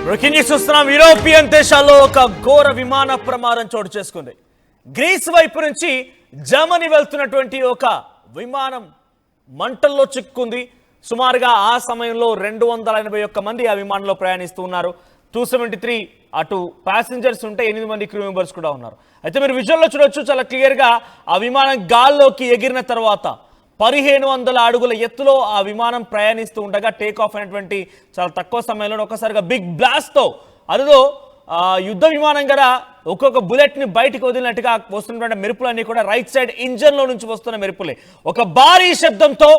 Breaking news చూస్తున్నాం. European దేశాల్లో ఒక ఘోర విమాన ప్రమాదం చోటు చేసుకుంది. గ్రీస్ వైపు నుంచి జర్మనీ వెళ్తున్నటువంటి ఒక విమానం మంటల్లో చిక్కుంది. సుమారుగా ఆ సమయంలో 281 మంది ఆ విమానంలో ప్రయాణిస్తూ ఉన్నారు. 273 అటు ప్యాసింజర్స్ ఉంటే 8 మంది క్రూ మెంబర్స్ కూడా ఉన్నారు. అయితే మీరు విజువల్లో చూడొచ్చు, చాలా క్లియర్గా ఆ విమానం గాల్లోకి ఎగిరిన తర్వాత 1500 అడుగుల ఎత్తులో ఆ విమానం ప్రయాణిస్తూ ఉండగా టేక్ ఆఫ్ అయినటువంటి చాలా తక్కువ సమయంలో ఒకసారిగా బిగ్ బ్లాస్ట్తో అదిలో యుద్ధ విమానం కదా ఒక్కొక్క బుల్లెట్ని బయటికి వదిలినట్టుగా వస్తున్నటువంటి మెరుపులన్నీ కూడా రైట్ సైడ్ ఇంజన్లో నుంచి వస్తున్న మెరుపులే. ఒక భారీ శబ్దంతో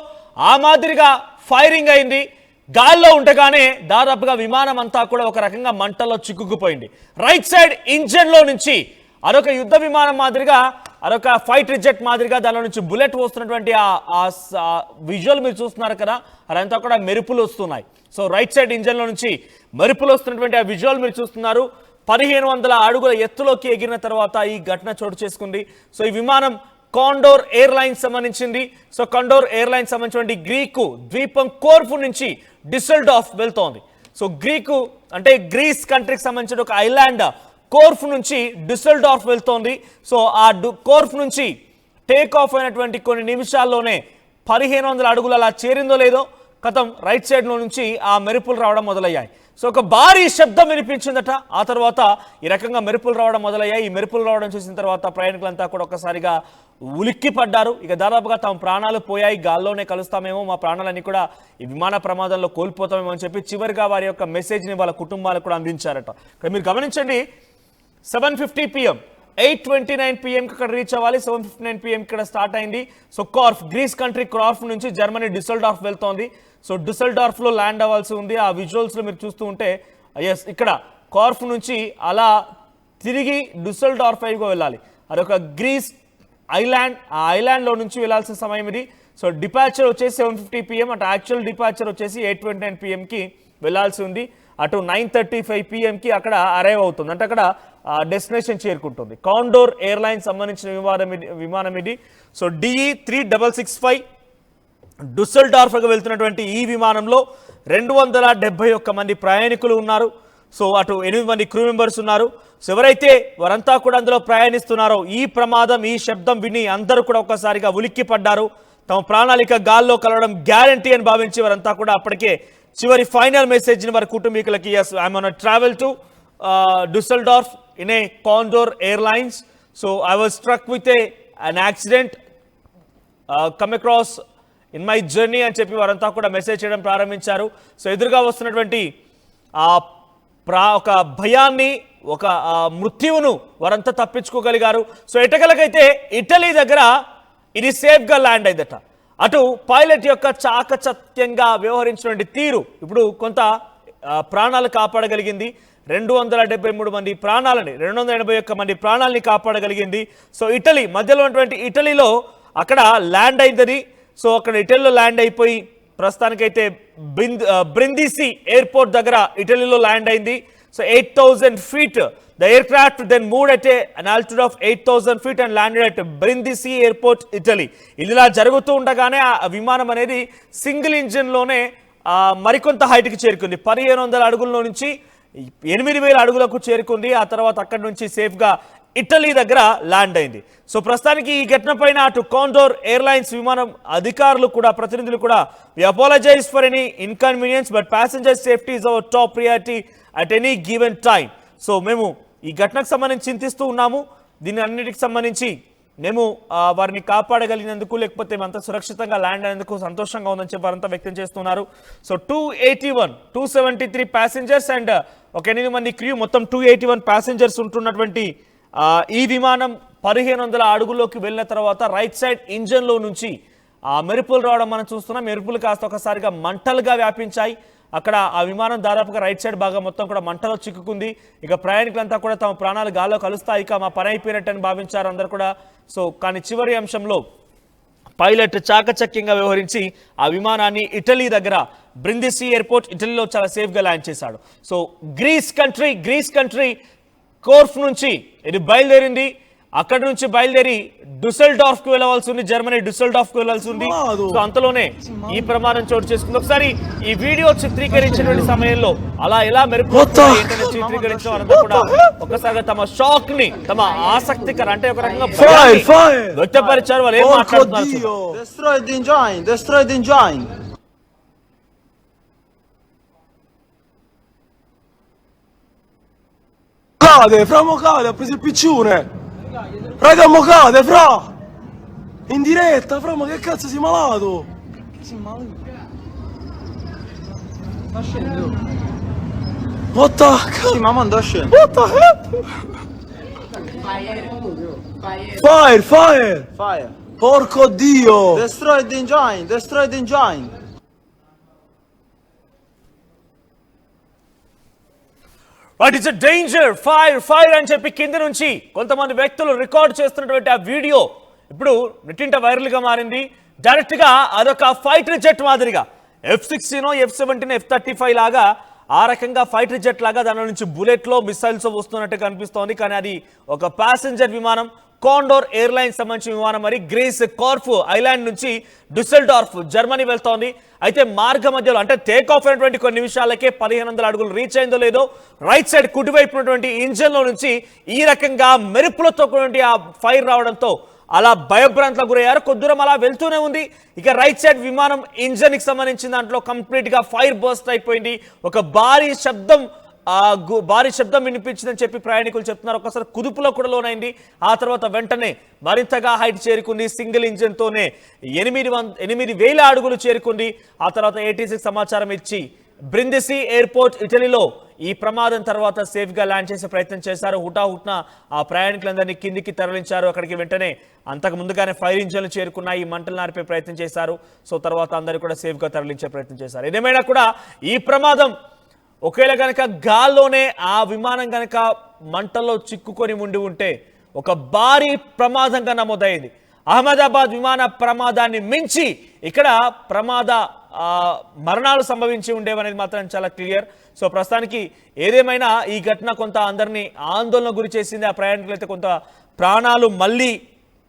ఆ మాదిరిగా ఫైరింగ్ అయింది. గాల్లో ఉండగానే దాదాపుగా విమానం అంతా కూడా ఒక రకంగా మంటల్లో చిక్కుకుపోయింది. రైట్ సైడ్ ఇంజన్లో నుంచి అదొక యుద్ధ విమానం మాదిరిగా అదొక ఫైటర్ జెట్ మాదిరిగా దానిలో నుంచి బుల్లెట్ వస్తున్నటువంటి విజువల్ మీరు చూస్తున్నారు కదా, అదంతా కూడా మెరుపులు వస్తున్నాయి. సో రైట్ సైడ్ ఇంజన్లో నుంచి మెరుపులు వస్తున్నటువంటి ఆ విజువల్ మీరు చూస్తున్నారు. 1500 అడుగుల ఎత్తులోకి ఎగిరిన తర్వాత ఈ ఘటన చోటు చేసుకుంది. సో ఈ విమానం కాండోర్ ఎయిర్లైన్స్ సంబంధించింది. సో కాండోర్ ఎయిర్లైన్స్ సంబంధించినటువంటి గ్రీకు ద్వీపం కోర్ఫు నుంచి డిసెల్డార్ఫ్ వెళ్తోంది. సో గ్రీకు అంటే గ్రీస్ కంట్రీకి సంబంధించిన ఒక ఐలాండ్ కోర్ఫ్ నుంచి డిసెల్డార్ఫ్ వెళ్తోంది. సో ఆ కోర్ఫ్ నుంచి టేక్ ఆఫ్ అయినటువంటి కొన్ని నిమిషాల్లోనే 1500 అడుగులు అలా చేరిందో లేదో కథం రైట్ సైడ్లో నుంచి ఆ మెరుపులు రావడం మొదలయ్యాయి. సో ఒక భారీ శబ్దం వినిపించిందట. ఆ తర్వాత ఈ రకంగా మెరుపులు రావడం మొదలయ్యాయి. ఈ మెరుపులు రావడం చూసిన తర్వాత ప్రయాణికులంతా కూడా ఒక్కసారిగా ఉలిక్కి పడ్డారు. ఇక దాదాపుగా తమ ప్రాణాలు పోయాయి, గాల్లోనే కలుస్తామేమో, మా ప్రాణాలన్నీ కూడా ఈ విమాన ప్రమాదంలో కోల్పోతామేమో అని చెప్పి చివరిగా వారి యొక్క మెసేజ్ని వాళ్ళ కుటుంబాలకు కూడా అందించారట. ఇక్కడ మీరు గమనించండి, 7:50 PM 8:29 PM ఇక్కడ రీచ్ అవ్వాలి. 7:59 PM ఇక్కడ స్టార్ట్ అయింది. సో కార్ఫ్, గ్రీస్ కంట్రీ కార్ఫ్ నుంచి జర్మనీ డిసెల్డార్ఫ్ వెళ్తోంది. సో డిసెల్డార్ఫ్లో ల్యాండ్ అవ్వాల్సి ఉంది. ఆ విజువల్స్లో మీరు చూస్తూ ఉంటే ఎస్ ఇక్కడ కార్ఫ్ నుంచి అలా తిరిగి డిసెల్డార్ఫ్ వైపుగా వెళ్ళాలి. అదొక గ్రీస్ ఐలాండ్, ఆ ఐలాండ్లో నుంచి వెళ్ళాల్సిన సమయం ఇది. సో డిపార్చర్ వచ్చేసి 7:50 PM, అటు యాక్చువల్ డిపార్చర్ వచ్చేసి 8:29 PMకి వెళ్ళాల్సి ఉంది. అటు 9:35 PMకి అక్కడ అరైవ్ అవుతుంది, అంటే అక్కడ డెస్టినేషన్ చేరుకుంటుంది. కాండోర్ ఎయిర్లైన్స్ సంబంధించిన విమానం ఇది. సో DE 3665 డిసెల్డార్ఫ్కి వెళ్తున్నటువంటి ఈ విమానంలో 271 మంది ప్రయాణికులు ఉన్నారు. సో అటు 8 మంది క్రూ మెంబర్స్ ఉన్నారు. సో ఎవరైతే వారంతా కూడా అందులో ప్రయాణిస్తున్నారో ఈ ప్రమాదం, ఈ శబ్దం విని అందరూ కూడా ఒక్కసారిగా ఉలిక్కి పడ్డారు. తమ ప్రణాళిక గాల్లో కలవడం గ్యారంటీ అని భావించి వారంతా కూడా అప్పటికే చివరి ఫైనల్ మెసేజ్ని వారి కుటుంబీకులకి, yes, I'm on a travel to Dusseldorf in a Condor Airlines. So I was struck with an accident, come across in my journey అని చెప్పి వారంతా కూడా మెసేజ్ చేయడం ప్రారంభించారు. సో ఎదురుగా వస్తున్నటువంటి ఒక భయాన్ని, ఒక మృత్యువును వారంతా తప్పించుకోగలిగారు. సో ఎటకలకైతే ఇటలీ దగ్గర ఇది సేఫ్గా ల్యాండ్ అయిందట. అటు పైలట్ యొక్క చాకచక్యంగా వ్యవహరించినటువంటి తీరు ఇప్పుడు కొంత ప్రాణాలు కాపాడగలిగింది. 273 మంది ప్రాణాలని, 281 మంది ప్రాణాలని కాపాడగలిగింది. సో ఇటలీ మధ్యలో ఉన్నటువంటి ఇటలీలో అక్కడ ల్యాండ్ అయిందని. సో అక్కడ ఇటలీలో ల్యాండ్ అయిపోయి ప్రస్తుతానికైతే బ్రిందిసి ఎయిర్పోర్ట్ దగ్గర ఇటలీలో ల్యాండ్ అయింది. So 8,000 feet the aircraft then moved at an altitude of 8,000 feet and landed at Brindisi Airport, Italy. ఇలా జరుగుతూ ఉండగానే ఆ విమానం అనేది సింగిల్ ఇంజిన్లోనే మరికొంత హైట్కి చేరుకుంది. 1500 అడుగుల్లో నుంచి 8,000 అడుగులకు చేరుకుంది. ఆ తర్వాత అక్కడి నుంచి సేఫ్గా ఇటలీ దగ్గర ల్యాండ్ అయింది. సో ప్రస్తుతానికి ఈ ఘటన పైన అటు కాండోర్ ఎయిర్లైన్స్ విమానం అధికారులు కూడా, ప్రతినిధులు కూడా, we apologize for any inconvenience but passenger safety is our top priority at any given time. So మేము ఈ ఘటనకు సంబంధించి చింతిస్తూ ఉన్నాము. దీని అన్నిటికి సంబంధించి మేము వారిని కాపాడగలిగినందుకు, లేకపోతే అంత సురక్షితంగా ల్యాండ్ అయినందుకు సంతోషంగా ఉందని చెప్పి వారంతా వ్యక్తం చేస్తున్నారు. సో 273 ప్యాసింజర్స్ అండ్ ఒక 8 మంది క్రూ, మొత్తం 281 ప్యాసింజర్స్ ఉంటున్నటువంటి ఈ విమానం 1500 అడుగుల్లోకి వెళ్ళిన తర్వాత రైట్ సైడ్ ఇంజన్లో నుంచి మెరుపులు రావడం మనం చూస్తున్నాం. మెరుపులు కాస్త ఒకసారిగా మంటలుగా వ్యాపించాయి. అక్కడ ఆ విమానం దాదాపుగా రైట్ సైడ్ భాగం మొత్తం కూడా మంటలో చిక్కుకుంది. ఇక ప్రయాణికులంతా కూడా తమ ప్రాణాలు గాల్లో కలుస్తాయి, ఇక మా పని అయిపోయినట్టని భావించారు అందరు కూడా. సో కానీ చివరి అంశంలో పైలట్ చాకచక్యంగా వ్యవహరించి ఆ విమానాన్ని ఇటలీ దగ్గర బ్రిందిసి ఎయిర్పోర్ట్ ఇటలీలో చాలా సేఫ్గా ల్యాండ్ చేశాడు. సో గ్రీస్ కంట్రీ కోర్ఫ్ నుంచి ఇది బయలుదేరింది. అక్కడ నుంచి బయలుదేరి డుసెల్డార్ఫ్ కు వెళ్ళవలసి ఉంది, జర్మనీ డుసెల్డార్ఫ్ కు వెళ్ళాల్సి ఉంది. సో అంతలోనే ఈ ప్రమాదం చోటు చేసుకుంది. ఒకసారి ఈ వీడియో చిత్రీకరించినటువంటి సమయంలో అలా ఎలా మెరుపు చిత్రీకరించిన వారంతా కూడా ఒకసారిగా తమ షాక్ ని, తమ ఆసక్తికర అంటే ఒక రకంగా వ్యక్తపరిచారు. వాళ్ళు ఏం మాట్లాడుతున్నారు? Cade, fra mo cade, ha preso il piccione. Raga, mo cade, fra. In diretta, fra, ma che cazzo sei malato? Sei malato? Sta scendendo. What the hell? Sì, mamma sta scendendo. What the hell? Fire. Porco Dio. Destroy the engine. What is a danger, fire అని చెప్పి కింద నుంచి కొంతమంది వ్యక్తులు record చేస్తున్నటువంటి ఆ video ఇప్పుడు నెట్టింట వైరల్ గా మారింది. డైరెక్ట్ గా అదొక ఫైటర్ జెట్ మాదిరిగా F-16, F-17, F-35 లాగా ఆ రకంగా ఫైటర్ జెట్ లాగా దాని నుంచి బుల్లెట్లో మిసైల్స్ వస్తున్నట్టు కనిపిస్తోంది. కానీ అది ఒక ప్యాసింజర్ విమానం, కాండోర్ ఎయిర్లైన్స్ సంబంధించిన విమానం. మరి గ్రీస్ కార్ఫ్ ఐలాండ్ నుంచి డుసెల్డార్ఫ్ జర్మనీ వెళ్తోంది. అయితే మార్గ మధ్యలో అంటే టేక్ ఆఫ్ అయినటువంటి కొన్ని నిమిషాలకే 1500 అడుగులు రీచ్ అయిందో లేదో రైట్ సైడ్ కుడివైపు ఉన్నటువంటి ఇంజన్ లో నుంచి ఈ రకంగా మెరుపులతో ఆ ఫైర్ రావడంతో అలా భయభ్రాంతులకు గురయ్యారు. కొద్దిదూరం అలా వెళ్తూనే ఉంది. ఇక రైట్ సైడ్ విమానం ఇంజన్ కి సంబంధించిన దాంట్లో కంప్లీట్ గా ఫైర్ బర్స్ట్ అయిపోయింది. ఒక భారీ శబ్దం వినిపించిందని చెప్పి ప్రయాణికులు చెప్తున్నారు. ఒకసారి కుదుపులో కూడా లోనైంది. ఆ తర్వాత వెంటనే మరింతగా హైట్ చేరుకుంది. సింగిల్ ఇంజన్ తోనే 8,000 అడుగులు చేరుకుంది. ఆ తర్వాత ATC సమాచారం ఇచ్చి బ్రిందిసి ఎయిర్పోర్ట్ ఇటలీలో ఈ ప్రమాదం తర్వాత సేఫ్ గా ల్యాండ్ చేసే ప్రయత్నం చేశారు. హుటాహుట్న ఆ ప్రయాణికులందరినీ కిందికి తరలించారు. అక్కడికి వెంటనే అంతకు ముందుగానే ఫైర్ ఇంజన్లు చేరుకున్నాయి. ఈ మంటలు నార్పే ప్రయత్నం చేశారు. సో తర్వాత అందరూ కూడా సేఫ్ గా తరలించే ప్రయత్నం చేశారు. ఏదేమైనా కూడా ఈ ప్రమాదం ఒకవేళ కనుక గాల్లోనే ఆ విమానం కనుక మంటల్లో చిక్కుకొని ఉండి ఉంటే ఒక భారీ ప్రమాదంగా నమోదైంది. అహ్మదాబాద్ విమాన ప్రమాదాన్ని మించి ఇక్కడ మరణాలు సంభవించి ఉండేవనేది మాత్రం చాలా క్లియర్. సో ప్రస్తుతానికి ఏదేమైనా ఈ ఘటన కొంత అందరినీ ఆందోళన గురి చేసింది. ఆ ప్రయాణికులైతే కొంత ప్రాణాలు మళ్ళీ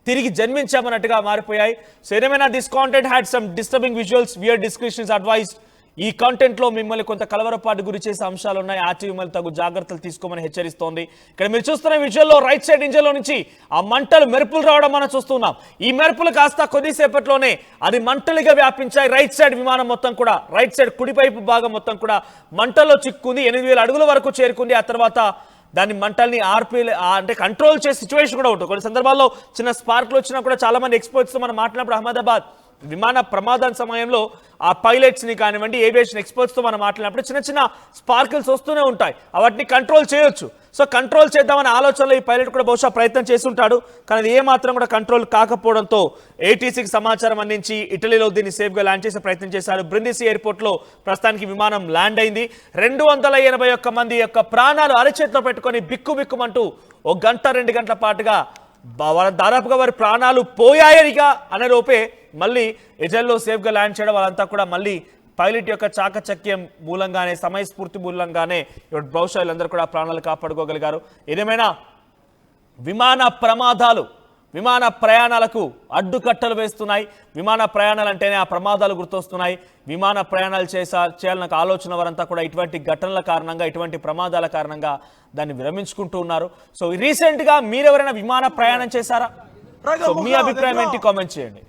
తిరిగి జన్మించామన్నట్టుగా మారిపోయాయి. సో ఏదేమైనా this content had some disturbing visuals. Viewer discretion is advised. ఈ కంటెంట్ లో మిమ్మల్ని కొంత కలవరపాటు గురి చేసే అంశాలు ఉన్నాయి. ఆర్టీవీ మిమ్మల్ని తగు జాగ్రత్తలు తీసుకోమని హెచ్చరిస్తోంది. ఇక్కడ మీరు చూస్తున్న విజువల్లో రైట్ సైడ్ ఇంజన్ లో నుంచి ఆ మంటలు మెరుపులు రావడం మనం చూస్తున్నాం. ఈ మెరుపులు కాస్త కొద్దిసేపట్లోనే అది మంటలుగా వ్యాపించాయి. రైట్ సైడ్ విమానం మొత్తం కూడా, రైట్ సైడ్ కుడిపైపు భాగం మొత్తం కూడా మంటల్లో చిక్కుంది. 8,000 అడుగుల వరకు చేరుకుంది. ఆ తర్వాత దాన్ని మంటల్ని అంటే కంట్రోల్ చేసే సిచ్యువేషన్ కూడా ఉంటుంది. కొన్ని సందర్భాల్లో చిన్న స్పార్క్లు వచ్చినా కూడా చాలా మంది ఎక్స్పర్ట్స్తో మనం మాట్లాడినప్పుడు అహ్మదాబాద్ విమాన ప్రమాదం సమయంలో ఆ పైలట్స్ని కానివ్వండి, ఏవియేషన్ ఎక్స్పర్ట్స్తో మనం మాట్లాడినప్పుడు చిన్న స్పార్కిల్స్ వస్తూనే ఉంటాయి. వాటిని కంట్రోల్ చేయొచ్చు. సో కంట్రోల్ చేద్దామనే ఆలోచనలో ఈ పైలట్ కూడా బహుశా ప్రయత్నం చేస్తుంటాడు. కానీ అది ఏమాత్రం కూడా కంట్రోల్ కాకపోవడంతో ATCకి సమాచారం అందించి ఇటలీలో దీన్ని సేఫ్గా ల్యాండ్ చేసే ప్రయత్నం చేశారు. బ్రిందిసి ఎయిర్పోర్ట్లో ప్రస్తుతానికి విమానం ల్యాండ్ అయింది. 281 మంది యొక్క ప్రాణాలు అరచేతిలో పెట్టుకొని బిక్కుబిక్కుమంటూ 1 గంట 2 గంటల పాటుగా దాదాపుగా వారి ప్రాణాలు పోయాయనిగా అనే లోపే మళ్ళీ ఇటలీలో సేఫ్గా ల్యాండ్ చేయడం, వాళ్ళంతా కూడా మళ్ళీ పైలట్ యొక్క చాకచక్యం మూలంగానే, సమయస్ఫూర్తి మూలంగానే ఇప్పుడు బహుశా వీళ్ళందరూ కూడా ప్రాణాలు కాపాడుకోగలిగారు. ఏదేమైనా విమాన ప్రయాణాలకు అడ్డుకట్టలు వేస్తున్నాయి. విమాన ప్రయాణాలు అంటేనే ఆ ప్రమాదాలు గుర్తొస్తున్నాయి. విమాన ప్రయాణాలు చేయాలన్న ఆలోచన వారంతా కూడా ఇటువంటి ఘటనల కారణంగా, ఇటువంటి ప్రమాదాల కారణంగా దాన్ని విరమించుకుంటూ ఉన్నారు. సో రీసెంట్గా మీరెవరైనా విమాన ప్రయాణం చేశారా? మీ అభిప్రాయం ఏంటి? కామెంట్ చేయండి.